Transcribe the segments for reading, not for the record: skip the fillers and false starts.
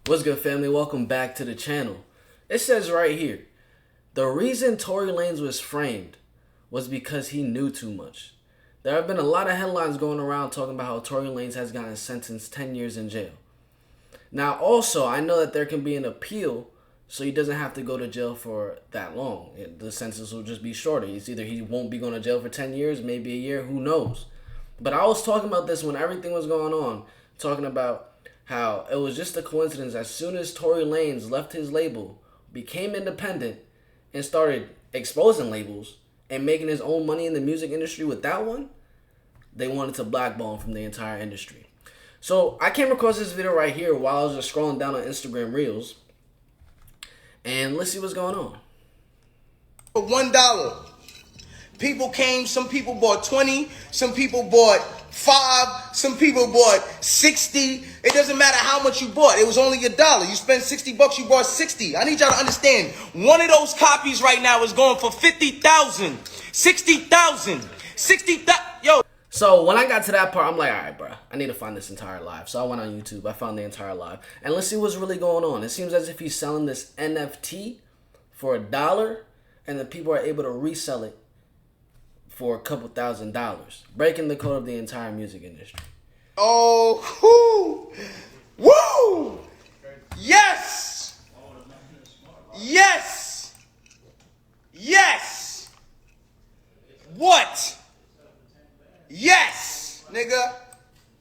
What's good, family? Welcome back to the channel. It says right here, the reason Tory Lanez was framed was because he knew too much. There have been a lot of headlines going around talking about how Tory Lanez has gotten sentenced 10 years in jail. Now, also, I know that there can be an appeal, so he doesn't have to go to jail for that long. The sentence will just be shorter. It's either he won't be going to jail for 10 years, maybe a year, who knows. But I was talking about this when everything was going on, talking about how it was just a coincidence. As soon as Tory Lanez left his label, became independent, and started exposing labels and making his own money in the music industry with that one, they wanted to blackball him from the entire industry. So I came across this video right here while I was just scrolling down on Instagram Reels. And let's see what's going on. For $1. People came, some people bought 20, some people bought 5, some people bought 60. It doesn't matter how much you bought. It was only $1. You spent $60, you bought 60. I need y'all to understand, one of those copies right now is going for 50,000, 60,000, 60,000. Yo. So when I got to that part, I'm like, all right, bro, I need to find this entire live. So I went on YouTube. I found the entire live. And let's see what's really going on. It seems as if he's selling this NFT for $1, and the people are able to resell it for a couple $1,000s, breaking the code of the entire music industry. Oh, woo! Yes! Yes! Yes! What? Yes, nigga.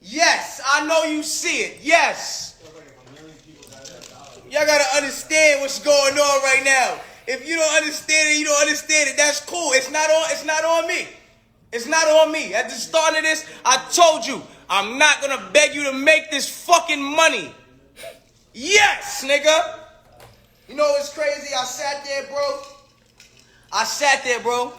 Yes, I know you see it. Yes. Y'all gotta understand what's going on right now. If you don't understand it, you don't understand it. That's cool. It's not on me. It's not on me. At the start of this, I told you, I'm not gonna beg you to make this fucking money. Yes, nigga. You know what's crazy? I sat there, bro.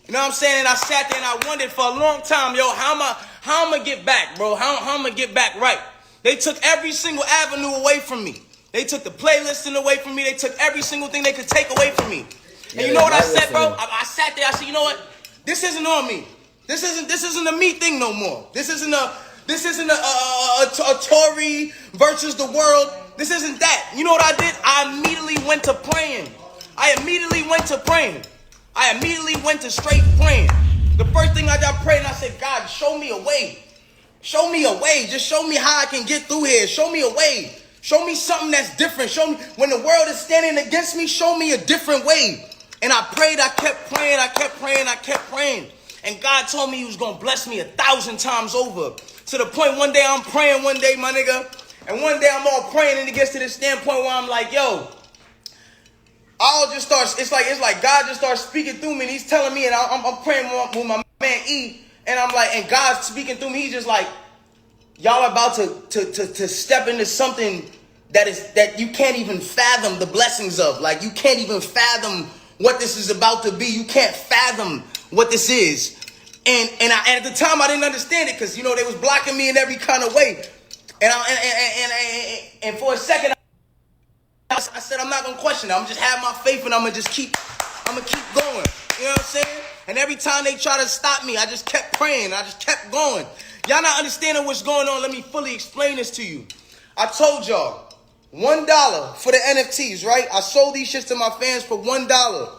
You know what I'm saying? And I sat there and I wondered for a long time, yo, how am I get back, bro? How am I get back right? They took every single avenue away from me. They took the playlisting away from me. They took every single thing they could take away from me. And you know what I said, bro? I sat there. I said, you know what? This isn't on me. This isn't a me thing no more. This isn't a Torey versus the world. This isn't that. You know what I did? I immediately went to praying. I immediately went to straight praying. The first thing I prayed, and I said, God, show me a way. Show me a way. Just show me how I can get through here. Show me a way. Show me something that's different. Show me when the world is standing against me, show me a different way. And I prayed, I kept praying. And God told me he was going to bless me 1,000 times over. To the point one day I'm praying my nigga. And one day I'm all praying and it gets to this standpoint where I'm like, yo, I'll just start, it's like God just starts speaking through me and he's telling me, and I'm praying with my man E, and I'm like, and God's speaking through me, he's just like, y'all are about to step into something that you can't even fathom the blessings of. Like, you can't even fathom what this is about to be. You can't fathom what this is. And at the time I didn't understand it because, you know, they was blocking me in every kind of way. And for a second I said, I'm not going to question it. I'm just have my faith and I'm going to keep going. You know what I'm saying? And every time they try to stop me, I just kept praying. I just kept going. Y'all not understanding what's going on. Let me fully explain this to you. I told y'all, $1 for the NFTs, right? I sold these shits to my fans for $1.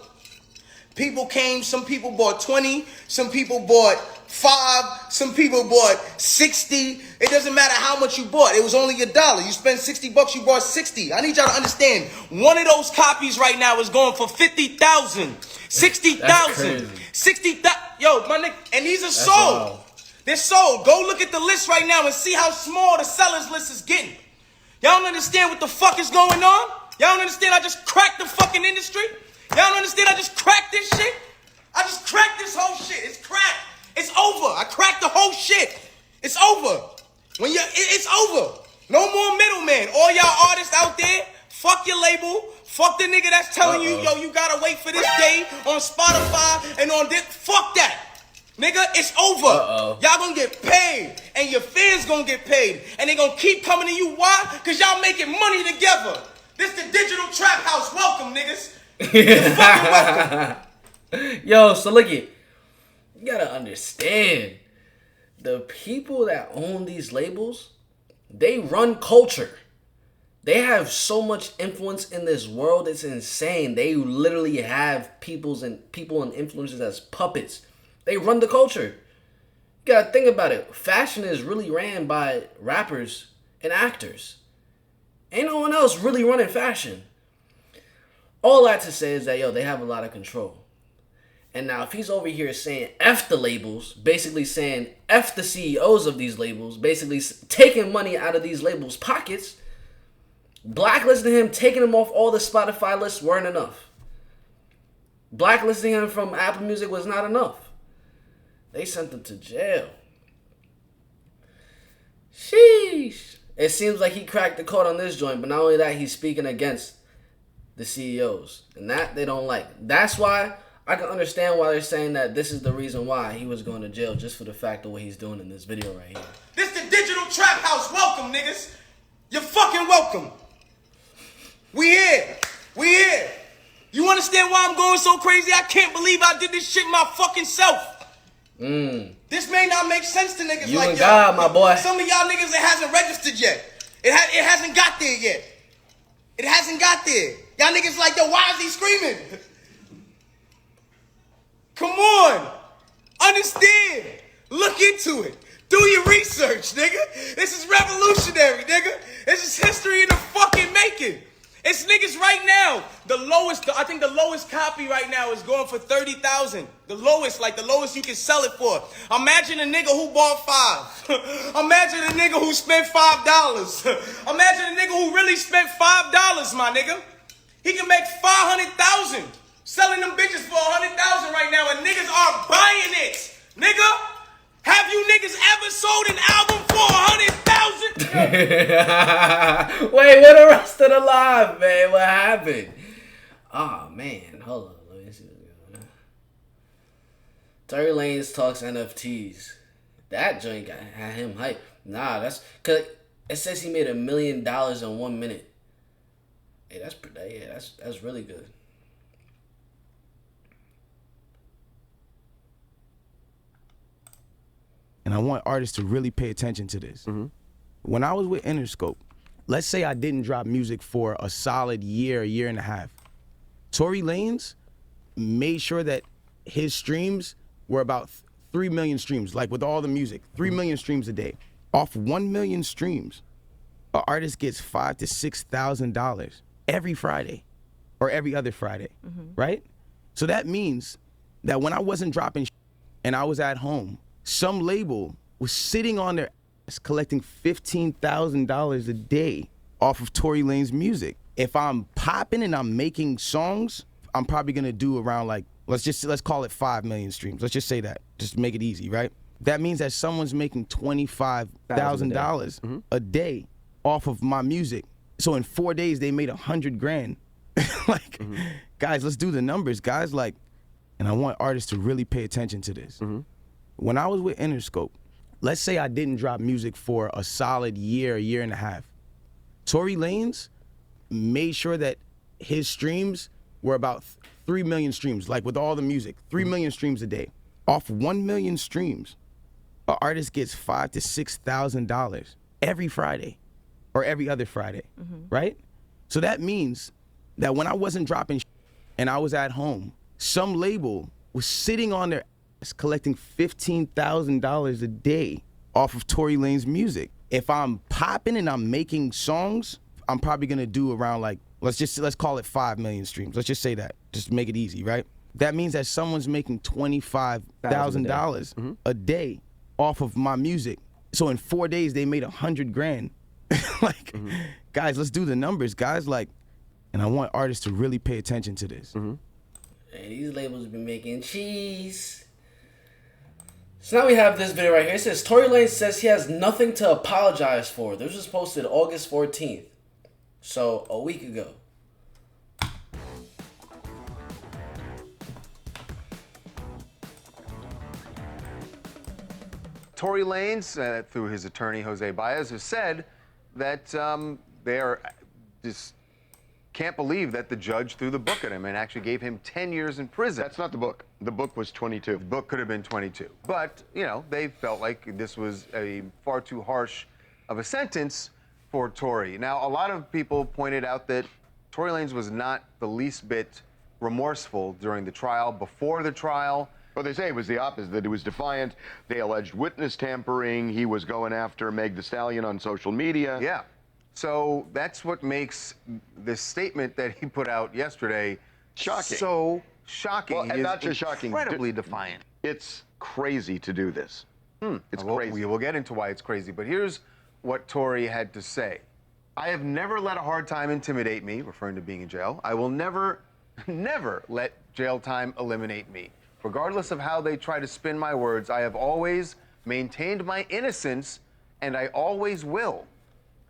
People came, some people bought 20, some people bought 5, some people bought 60. It doesn't matter how much you bought. It was only $1. You spent $60, you bought 60. I need y'all to understand, one of those copies right now is going for 50,000, 60,000, 60,000. Yo, my nigga, and these are sold. Wild. They're sold. Go look at the list right now and see how small the sellers list is getting. Y'all don't understand what the fuck is going on? Y'all don't understand I just cracked the fucking industry? Y'all don't understand I just cracked this shit? I just cracked this whole shit. It's cracked. It's over. I cracked the whole shit. It's over. It's over. No more middleman. All y'all artists out there, fuck your label. Fuck the nigga that's telling you, yo, you gotta wait for this day on Spotify and on this. Fuck that. Nigga, it's over. Y'all gonna get paid. And your fans gonna get paid. And they gonna keep coming to you. Why? Because y'all making money together. This the digital trap house. Welcome, niggas. You're fucking welcome. Yo, so look it. You gotta understand, the people that own these labels, they run culture. They have so much influence in this world. It's insane. They literally have people and influencers as puppets. They run the culture. You gotta think about it. Fashion is really ran by rappers and actors. Ain't no one else really running fashion. All that to say is that, yo, they have a lot of control. And now if he's over here saying F the labels, basically saying F the CEOs of these labels, basically taking money out of these labels' pockets, blacklisting him, taking him off all the Spotify lists weren't enough. Blacklisting him from Apple Music was not enough. They sent him to jail. Sheesh. It seems like he cracked the code on this joint, but not only that, he's speaking against the CEOs. And that they don't like. That's why I can understand why they're saying that this is the reason why he was going to jail, just for the fact of what he's doing in this video right here. This the digital trap house. Welcome, niggas. You're fucking welcome. We here. We here. You understand why I'm going so crazy? I can't believe I did this shit my fucking self. This may not make sense to niggas you like and y'all. God, my boy. Some of y'all niggas, it hasn't registered yet. It hasn't got there yet. It hasn't got there. Y'all niggas like, yo, why is he screaming? Come on. Understand. Look into it. Do your research, nigga. This is revolutionary, nigga. This is history in the fucking making. It's niggas right now. I think the lowest copy right now is going for 30,000. The lowest you can sell it for. Imagine a nigga who bought 5. Imagine a nigga who spent $5. Imagine a nigga who really spent $5, my nigga. He can make 500,000 selling them bitches for 100,000 right now, and niggas are buying it, nigga. Have you niggas ever sold an album for 100,000? Wait, what the rest of the live, man? What happened? Oh man, hold on. Let me see what's going on. Tory Lanez talks NFTs. That joint had him hype. Nah, that's cause it says he made $1 million in 1 minute. Hey, that's really good. And I want artists to really pay attention to this. When I was with Interscope, let's say I didn't drop music for a solid year and a half. Tory Lanez made sure that his streams were about 3 million streams, like with all the music, 3 million streams a day. Off 1 million streams, an artist gets $5,000 to $6,000 every Friday or every other Friday, right? So that means that when I wasn't dropping and I was at home, some label was sitting on their ass collecting $15,000 a day off of Tory Lanez music. If I'm popping and I'm making songs, I'm probably gonna do around like, let's call it 5 million streams. Let's just say that, just to make it easy, right? That means that someone's making $25,000 a day off of my music. So in 4 days, they made $100,000. Like, guys, let's do the numbers, guys. Like, and I want artists to really pay attention to this. When I was with Interscope, let's say I didn't drop music for a solid year and a half. Tory Lanez made sure that his streams were about 3 million streams, like with all the music, 3 million streams a day. Off 1 million streams, an artist gets $5,000 to $6,000 every Friday or every other Friday, right? So that means that when I wasn't dropping and I was at home, some label was sitting on their ass collecting $15,000 a day off of Tory Lanez music. If I'm popping and I'm making songs, I'm probably gonna do around like, let's call it 5 million streams. Let's just say that, just to make it easy, right? That means that someone's making $25,000 a day off of my music. So in 4 days, they made $100,000. Like, guys, let's do the numbers, guys. Like, and I want artists to really pay attention to this. And these labels have been making cheese. So now we have this video right here. It says, Tory Lanez says he has nothing to apologize for. This was posted August 14th. So, a week ago. Tory Lanez, through his attorney, Jose Baez, has said that they are just can't believe that the judge threw the book at him and actually gave him 10 years in prison. That's not the book. The book was 22. The book could have been 22. But, you know, they felt like this was a far too harsh of a sentence for Torey. Now, a lot of people pointed out that Tory Lanez was not the least bit remorseful during the trial, before the trial. Well, they say it was the opposite, that he was defiant. They alleged witness tampering. He was going after Meg Thee Stallion on social media. Yeah. So that's what makes this statement that he put out yesterday Shocking. so shocking. Well, He and is not just shocking. incredibly defiant. It's crazy to do this. It's Well, crazy. we will get into why it's crazy, but here's what Torey had to say. I have never let a hard time intimidate me, referring to being in jail. I will never, never let jail time eliminate me. Regardless of how they try to spin my words, I have always maintained my innocence, and I always will.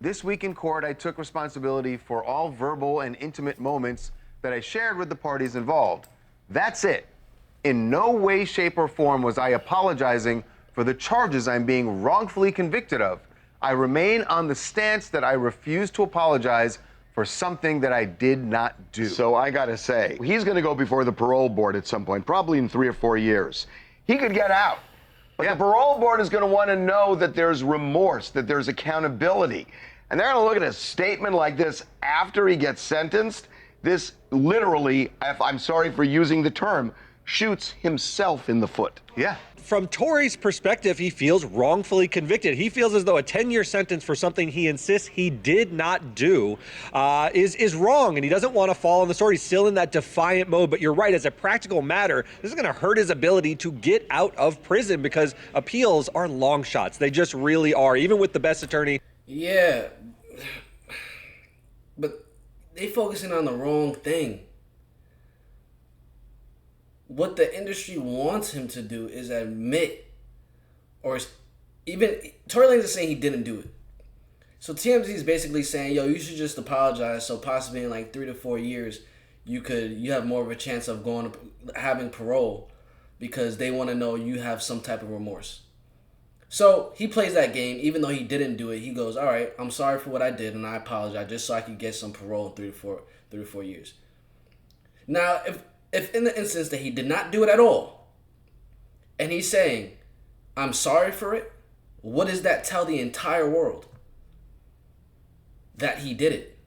This week in court, I took responsibility for all verbal and intimate moments that I shared with the parties involved. That's it. In no way, shape, or form was I apologizing for the charges I'm being wrongfully convicted of. I remain on the stance that I refuse to apologize for something that I did not do. So I got to say, he's going to go before the parole board at some point, probably in 3 or 4 years. He could get out. But the parole board is going to want to know that there's remorse, that there's accountability. And they're going to look at a statement like this after he gets sentenced. This literally, I'm sorry for using the term, shoots himself in the foot. Yeah. From Torey's perspective, he feels wrongfully convicted. He feels as though a 10-year sentence for something he insists he did not do is wrong, and he doesn't want to fall on the sword. He's still in that defiant mode, but you're right, as a practical matter, this is going to hurt his ability to get out of prison because appeals are long shots. They just really are, even with the best attorney. Yeah, but they focusing on the wrong thing. What the industry wants him to do is admit, or even Tory Lanez is saying he didn't do it. So TMZ is basically saying, yo, you should just apologize. So possibly in like 3 to 4 years, you have more of a chance of having parole, because they want to know you have some type of remorse. So he plays that game, even though he didn't do it. He goes, all right, I'm sorry for what I did, and I apologize, just so I could get some parole in 3 to 4 years. Now, if in the instance that he did not do it at all, and he's saying, I'm sorry for it, what does that tell the entire world? That he did it.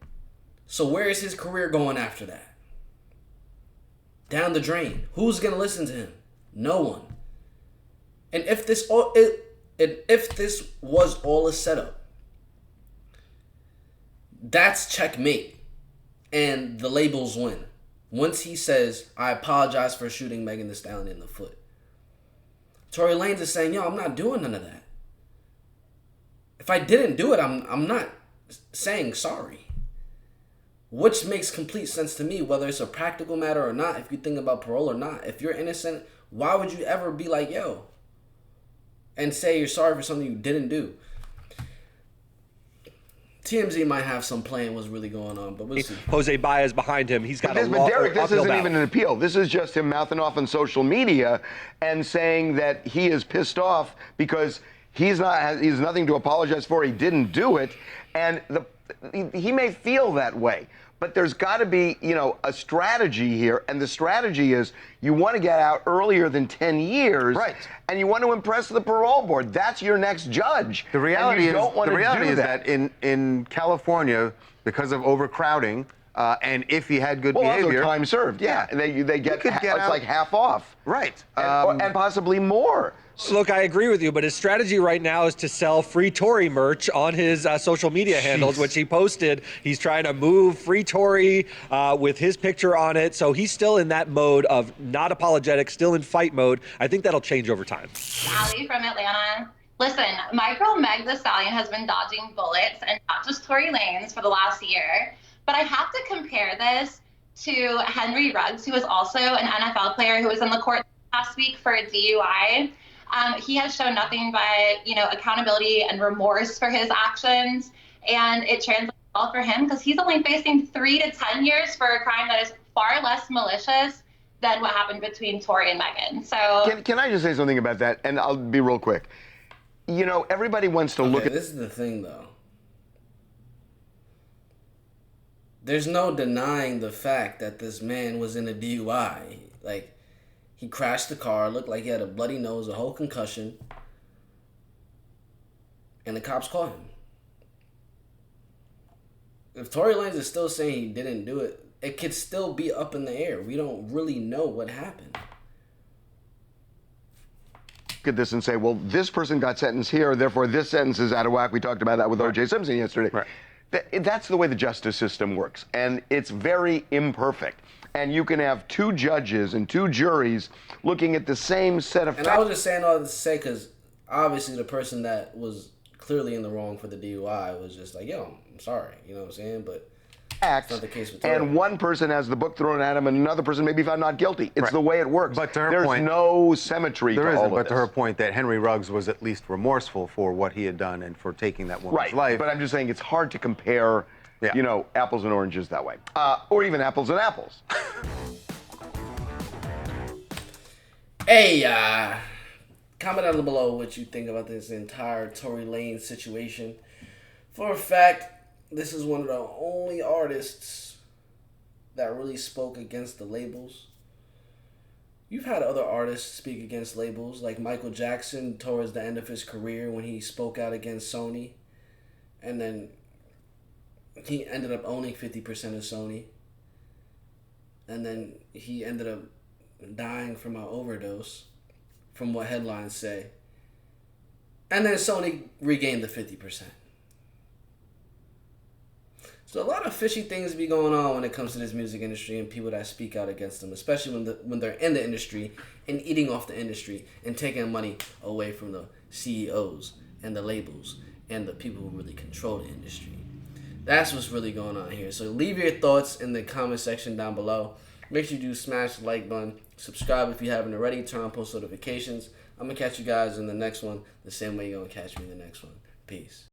So where is his career going after that? Down the drain. Who's going to listen to him? No one. And if this was all a setup, that's checkmate. And the labels win. Once he says, I apologize for shooting Megan Thee Stallion in the foot. Tory Lanez is saying, yo, I'm not doing none of that. If I didn't do it, I'm not saying sorry. Which makes complete sense to me, whether it's a practical matter or not, if you think about parole or not. If you're innocent, why would you ever be like, yo, and say you're sorry for something you didn't do? TMZ might have some plan what's really going on, but we'll see. Jose Baez behind him. He's got But Derek, this uphill isn't battle. even an appeal. This is just him mouthing off on social media and saying that he is pissed off because he's nothing to apologize for. He didn't do it, and he may feel that way. But there's got to be, a strategy here, and the strategy is you want to get out earlier than 10 years, right? And you want to impress the parole board. That's your next judge. The reality is that in California, because of overcrowding, and if he had good also behavior, time served, yeah, and they get could get it's out. like half off, right? and possibly more. Look, I agree with you, but his strategy right now is to sell free Tory merch on his social media handles, which he posted. He's trying to move free Tory with his picture on it. So he's still in that mode of not apologetic, still in fight mode. I think that'll change over time. Allie from Atlanta. Listen, my girl Meg Thee Stallion has been dodging bullets, and not just Tory Lanez, for the last year. But I have to compare this to Henry Ruggs, who was also an NFL player who was in the court last week for a DUI. He has shown nothing but, accountability and remorse for his actions. And it translates well for him because he's only facing 3 to 10 years for a crime that is far less malicious than what happened between Torey and Megan. So Can I just say something about that? And I'll be real quick. Everybody wants to look at... This is the thing, though. There's no denying the fact that this man was in a DUI. He crashed the car, looked like he had a bloody nose, a whole concussion, and the cops caught him. if Tory Lanez is still saying he didn't do it, it could still be up in the air. We don't really know what happened. Look at this and say, well, this person got sentenced here, therefore this sentence is out of whack. We talked about that with O.J. Simpson yesterday. Right. That's the way the justice system works, and it's very imperfect. And you can have two judges and two juries looking at the same set of facts. And I was just saying all this to say because obviously the person that was clearly in the wrong for the DUI was just like, yo, I'm sorry. You know what I'm saying? But Acts, not the case with Torey. And one person has the book thrown at him, and another person may be found not guilty. It's the way it works. But to her There's point, no symmetry to all of But this. to her point, that Henry Ruggs was at least remorseful for what he had done and for taking that woman's life. But I'm just saying it's hard to compare, you know, apples and oranges that way, or even apples and apples. Hey, comment down below what you think about this entire Tory Lanez situation. For a fact, this is one of the only artists that really spoke against the labels. You've had other artists speak against labels, like Michael Jackson towards the end of his career when he spoke out against Sony. And then he ended up owning 50% of Sony. And then he ended up dying from an overdose, from what headlines say. And then Sony regained the 50%. So a lot of fishy things be going on when it comes to this music industry and people that speak out against them, especially when they're in the industry and eating off the industry and taking money away from the CEOs and the labels and the people who really control the industry. That's what's really going on here. So leave your thoughts in the comment section down below. Make sure you do smash the like button. Subscribe if you haven't already. Turn on post notifications. I'm going to catch you guys in the next one the same way you're going to catch me in the next one. Peace.